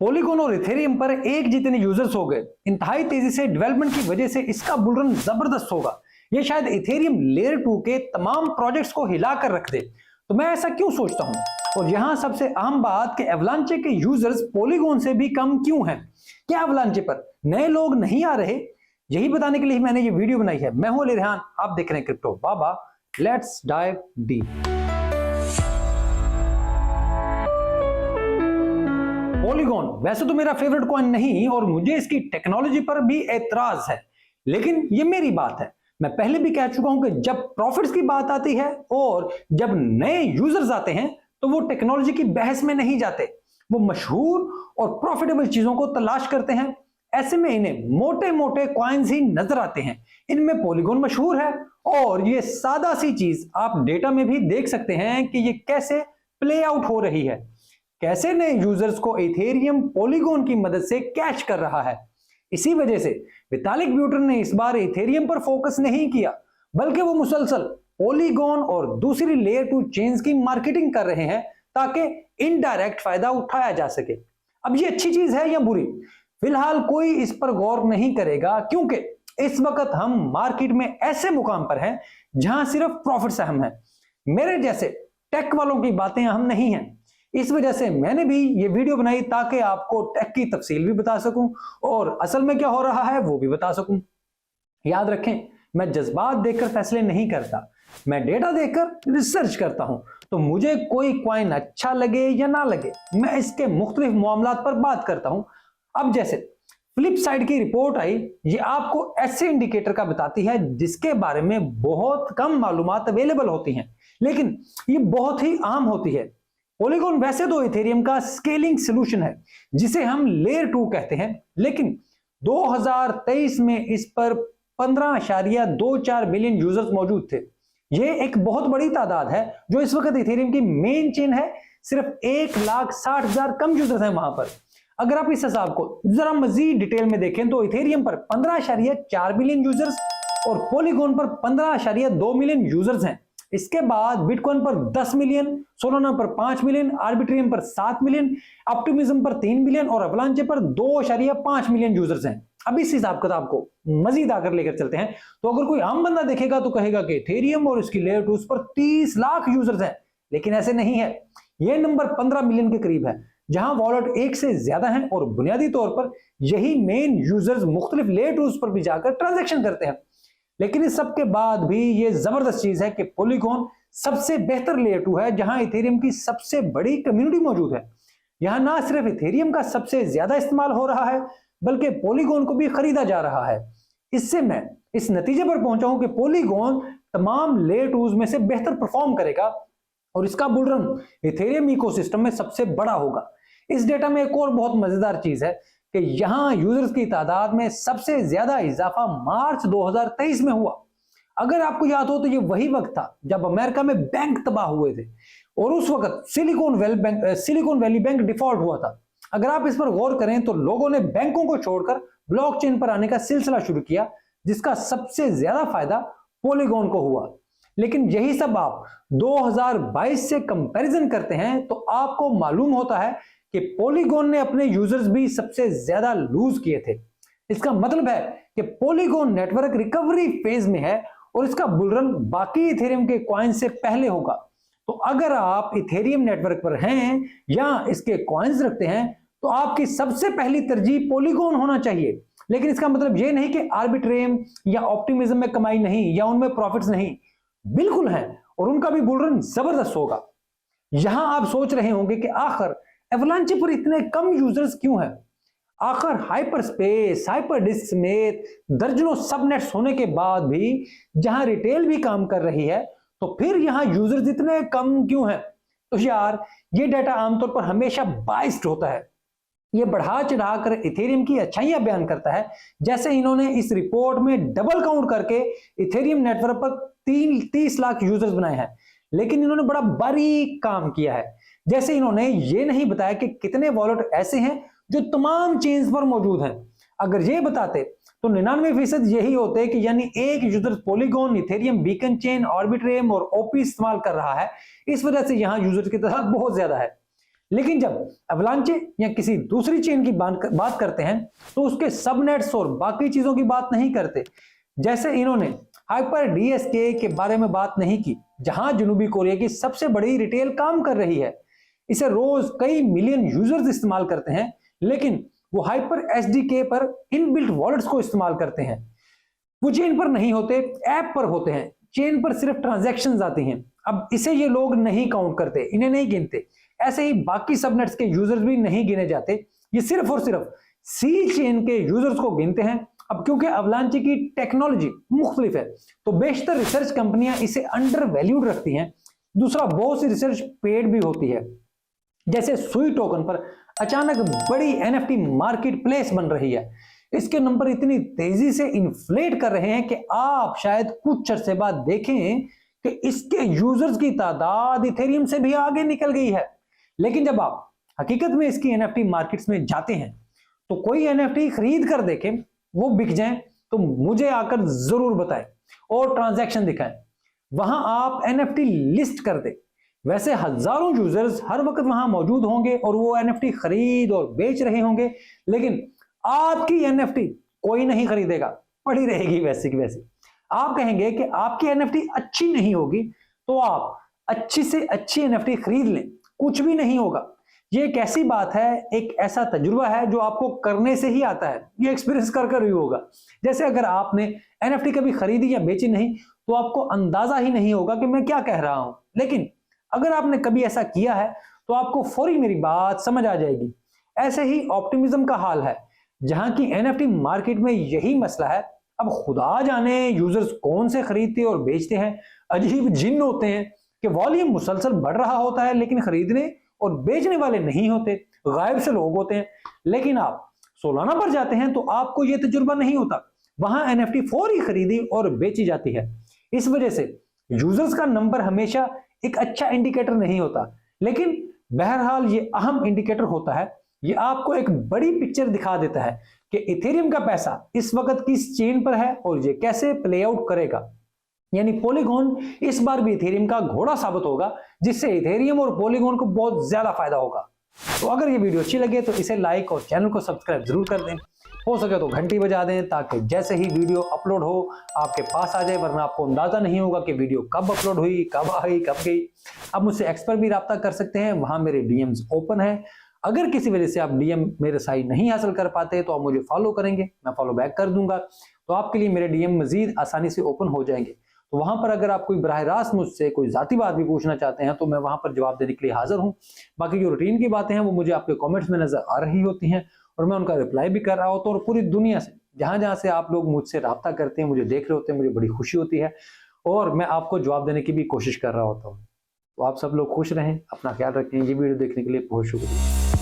Polygon और Ethereum पर एक जितने यूजर्स हो गए, इंतहाई तेजी से डेवलपमेंट की वजह से इसका बुल रन जबरदस्त होगा। ये शायद इथेरियम लेयर 2 के तमाम प्रोजेक्ट्स को हिलाकर रख दे। तो मैं ऐसा क्यों सोचता हूं? और यहां सबसे अहम बात कि एवलांचे के यूजर्स पॉलीगॉन से भी कम क्यों हैं? क्या एवलांचे पर नए लोग नहीं आ रहे? यही बताने के लिए मैंने ये वीडियो बनाई है। मैं हूं अली रेहान, आप देख रहे हैं crypto Baba. Let's dive deep. Polygon वैसे तो मेरा फेवरेट कॉइन नहीं और मुझे इसकी टेक्नोलॉजी पर भी एतराज है, लेकिन ये मेरी बात है। मैं पहले भी कह चुका हूं कि जब प्रॉफिट्स की बात आती है और जब नए यूजर्स आते हैं तो वो टेक्नोलॉजी की बहस में नहीं जाते, वो मशहूर और प्रॉफिटेबल चीजों को तलाश करते हैं। ऐसे में इन्हें मोटे मोटे कॉइन्स ही नजर आते हैं। इनमें पॉलीगॉन मशहूर है और ये सादा सी चीज आप डेटा में भी देख सकते हैं कि ये कैसे प्ले आउट हो रही है, कैसे नए यूजर्स को इथेरियम पॉलीगॉन की मदद से कैच कर रहा है। इसी वजह से वितालिक ब्यूटन ने इस बार इथेरियम पर फोकस नहीं किया, बल्कि वो मुसलसल पॉलीगॉन और दूसरी लेयर 2 चेन्स की मार्केटिंग कर रहे हैं ताकि इनडायरेक्ट फायदा उठाया जा सके। अब ये अच्छी चीज है या बुरी, फिलहाल कोई इस पर गौर नहीं करेगा, क्योंकि इस वक्त हम मार्केट में ऐसे मुकाम पर हैं जहां सिर्फ प्रॉफिट्स अहम है। मेरे जैसे टेक वालों की बातें अहम नहीं है। इस वजह से मैंने भी ये वीडियो बनाई ताकि आपको टेक की तफसील भी बता सकूं और असल में क्या हो रहा है वो भी बता सकूं। याद रखें, मैं जज्बात देखकर फैसले नहीं करता, मैं डेटा देखकर रिसर्च करता हूं। तो मुझे कोई कॉइन अच्छा लगे या ना लगे, मैं इसके मुख्तलिफ मामलात पर बात करता हूं। अब जैसे फ्लिप साइड की रिपोर्ट आई, ये आपको ऐसे इंडिकेटर का बताती है जिसके बारे में बहुत कम मालूमात अवेलेबल होती हैं, लेकिन ये बहुत ही आम होती है। पॉलीगॉन वैसे तो इथेरियम का स्केलिंग सॉल्यूशन है जिसे हम लेयर 2 कहते हैं, लेकिन 2023 में इस पर 15.24 मिलियन यूजर्स मौजूद थे। यह एक बहुत बड़ी तादाद है। जो इस वक्त इथेरियम की मेन चेन है, सिर्फ 1,60,000 कम यूजर्स हैं वहां पर। अगर आप इस हिसाब को जरा मजीद डिटेल में देखें तो इथेरियम पर 15.4 मिलियन यूजर्स और पॉलीगॉन पर 15.2 मिलियन यूजर्स हैं। इसके बाद बिटकॉइन पर 10 मिलियन, सोलाना पर 5 मिलियन, आर्बिट्रियम पर 7 मिलियन, ऑप्टिमिज्म पर 3 मिलियन और अवलांचे पर 2.5 मिलियन यूजर्स हैं। अब इस हिसाब किताब को मजीद आकर लेकर चलते हैं तो अगर कोई आम बंदा देखेगा तो कहेगा कि इथेरियम और इसकी लेयर 2 पर 30 लाख यूजर्स हैं, लेकिन ऐसे नहीं है। यह नंबर 15 मिलियन के करीब है, जहां वॉलेट एक से ज्यादा है और बुनियादी तौर पर यही मेन यूजर्स मुख्तलिफ लेयर 2 पर भी जाकर ट्रांजैक्शन करते हैं। लेकिन इस सब के बाद भी ये जबरदस्त चीज है कि पॉलीगॉन सबसे बेहतर लेयर 2 है, जहां इथेरियम की सबसे बड़ी कम्युनिटी मौजूद है। यहां ना सिर्फ इथेरियम का सबसे ज्यादा इस्तेमाल हो रहा है, बल्कि पॉलीगॉन को भी खरीदा जा रहा है। इससे मैं इस नतीजे पर पहुंचा हूं कि पॉलीगॉन तमाम लेयर 2 में से बेहतर परफॉर्म करेगा और इसका बुल रन इथेरियम इकोसिस्टम में सबसे बड़ा होगा। इस डेटा में एक और बहुत मजेदार चीज है कि यहां यूजर्स की तादाद में सबसे ज्यादा इजाफा मार्च 2023 में हुआ। अगर आपको याद हो तो ये वही वक्त था जब अमेरिका में बैंक तबाह हुए थे और उस वक्त सिलिकॉन वैली बैंक डिफॉल्ट हुआ था। अगर आप इस पर गौर करें तो लोगों ने बैंकों को छोड़कर ब्लॉकचेन पर आने का सिलसिला शुरू किया, जिसका सबसे ज्यादा फायदा पॉलीगॉन को हुआ। लेकिन यही सब आप 2022 से कंपैरिजन करते हैं तो आपको मालूम होता है कि पॉलीगॉन ने अपने यूजर्स भी सबसे ज्यादा लूज किए थे। इसका मतलब है कि पॉलीगॉन नेटवर्क रिकवरी फेज में है और इसका बुल रन बाकी इथेरियम के कॉइन से पहले होगा। तो अगर आप इथेरियम नेटवर्क पर हैं या इसके कॉइन्स रखते हैं तो आपकी सबसे पहली तरजीह पॉलीगॉन होना चाहिए। लेकिन इसका मतलब यह नहीं कि आर्बिट्रियम या ऑप्टिमिज्म में कमाई नहीं या उनमें प्रॉफिट्स नहीं, बिल्कुल है और उनका भी बुल रन जबरदस्त होगा। यहां आप सोच रहे होंगे कि आखिर एवलांचे पर इतने कम यूजर्स क्यों हैं? आखिर हाइपरस्पेस, हाइपरडिस्क समेत दर्जनों सबनेट्स होने के बाद भी जहां रिटेल भी काम कर रही है, तो फिर यहां यूजर्स इतने कम क्यों हैं? तो यार, ये डाटा आमतौर पर हमेशा बाइस्ड होता है। ये बढ़ा चढ़ाकर इथेरियम की अच्छाइयां बयान करता है, जैसे इन्होंने इस रिपोर्ट में डबल काउंट करके इथेरियम नेटवर्क पर 30 लाख यूजर्स बनाए हैं। लेकिन इन्होंने बड़ा बारीक काम किया है, जैसे इन्होंने ये नहीं बताया कि कितने वॉलेट ऐसे हैं जो तमाम चेन्स पर मौजूद हैं। अगर ये बताते तो 99% यही होते कि यानी एक user Polygon, Ethereum, Beacon Chain, Arbitrum और ओपी इस्तेमाल कर रहा है। इस वजह से यहां यूजर की तादाद बहुत ज्यादा है। लेकिन जब अवलांचे या किसी दूसरी चेन की बात करते हैं तो उसके सबनेट्स और बाकी चीजों की बात नहीं करते। जैसे इन्होंने हाइपर डीएसके के बारे में बात नहीं की, जहां जनूबी कोरिया की सबसे बड़ी रिटेल काम कर रही है। इसे रोज कई मिलियन यूजर्स इस्तेमाल करते हैं, लेकिन वो हाइपर एसडीके पर इनबिल्ट वॉलेट्स को इस्तेमाल करते हैं। वो चेन पर नहीं होते, ऐप पर होते हैं। चेन पर सिर्फ ट्रांजैक्शंस आती हैं। अब इसे ये लोग नहीं काउंट करते, इन्हें नहीं गिनते। ऐसे ही बाकी सबनेट्स के यूजर्स भी नहीं गिने जाते, ये सिर्फ और सिर्फ सी चेन के यूजर्स को गिनते हैं। अब क्योंकि अवलांचे की टेक्नोलॉजी मुख्तलिफ है, तो बेशतर रिसर्च कंपनियां इसे अंडर वैल्यूड रखती हैं। दूसरा, बहुत सी रिसर्च पेड भी होती है। जैसे सुई टोकन पर अचानक बड़ी एनएफटी मार्केट प्लेस बन रही है। इसके नंबर इतनी तेजी से इन्फ्लेट कर रहे हैं कि आप शायद कुछ अरसे बाद देखें कि इसके यूजर्स की तादाद इथेरियम से भी आगे निकल गई है। लेकिन जब आप हकीकत में इसकी एनएफटी मार्केट्स में जाते हैं तो कोई एनएफटी खरीद कर देखें, वो बिक जाए तो मुझे आकर जरूर बताएं और ट्रांजैक्शन दिखाएं। वहां आप एनएफटी लिस्ट कर दें। वैसे हजारों यूजर्स हर वक्त वहां मौजूद होंगे और वो एनएफटी खरीद और बेच रहे होंगे, लेकिन आपकी एनएफटी कोई नहीं खरीदेगा, पड़ी रहेगी वैसी की वैसी। आप कहेंगे कि आपकी एनएफटी अच्छी नहीं होगी, तो आप अच्छी से अच्छी एनएफटी खरीद लें, कुछ भी नहीं होगा। ये एक ऐसी बात है, एक ऐसा तजुर्बा है जो आपको करने से ही आता है, ये एक्सपीरियंस कर ही होगा। जैसे अगर आपने एनएफटी कभी खरीदी या बेची नहीं तो आपको अंदाजा ही नहीं होगा कि मैं क्या कह रहा हूं, लेकिन अगर आपने कभी ऐसा किया है तो आपको फौरी मेरी बात समझ आ जाएगी। ऐसे ही ऑप्टिमिज्म का हाल है, जहां की एनएफटी मार्केट में यही मसला है। अब खुदा जाने यूजर्स कौन से खरीदते और बेचते हैं। अजीब जिन्न होते हैं कि वॉल्यूम मुसलसल बढ़ रहा होता है, लेकिन खरीदने और बेचने वाले नहीं होते, गायब से लोग होते हैं। लेकिन आप सोलाना पर जाते हैं तो आपको यह तजुर्बा नहीं होता, वहां एनएफटी फौरी खरीदी और बेची जाती है। इस वजह से यूजर्स का नंबर हमेशा एक अच्छा इंडिकेटर नहीं होता, लेकिन बहरहाल ये अहम इंडिकेटर होता है। ये आपको एक बड़ी पिक्चर दिखा देता है कि इथेरियम का पैसा इस वक्त किस चेन पर है और ये कैसे प्ले आउट करेगा। यानी पॉलीगॉन इस बार भी इथेरियम का घोड़ा साबित होगा, जिससे इथेरियम और पॉलीगॉन को बहुत ज्यादा फायदा होगा। तो अगर ये वीडियो अच्छी लगे तो इसे लाइक और चैनल को सब्सक्राइब जरूर कर दें। हो सके तो घंटी बजा दें, ताकि जैसे ही वीडियो अपलोड हो आपके पास आ जाए, वरना आपको अंदाजा नहीं होगा कि वीडियो कब अपलोड हुई, कब आई, कब गई। आप मुझसे एक्स पर भी रब्ता कर सकते हैं, वहां मेरे डीएम्स ओपन है। अगर किसी वजह से आप डीएम मेरे साइड नहीं हासिल कर पाते तो आप मुझे फॉलो करेंगे, मैं फॉलो बैक कर दूंगा, तो आपके लिए मेरे डीएम मजीद आसानी से ओपन हो जाएंगे। तो वहां पर अगर आप कोई बराह रास्त मुझसे कोई जाती बात भी पूछना चाहते हैं तो मैं वहां पर जवाब देने के लिए हाजिर हूं। बाकी जो रूटीन की बातें हैं वो मुझे आपके कमेंट्स में नजर आ रही होती हैं और मैं उनका रिप्लाई भी कर रहा होता हूं। और पूरी दुनिया से जहां जहां से आप लोग मुझसे रब्ता करते हैं, मुझे देख रहे होते हैं, मुझे बड़ी खुशी होती है और मैं आपको जवाब देने की भी कोशिश कर रहा होता हूँ। तो आप सब लोग खुश रहें, अपना ख्याल रखें। ये वीडियो देखने के लिए बहुत शुक्रिया।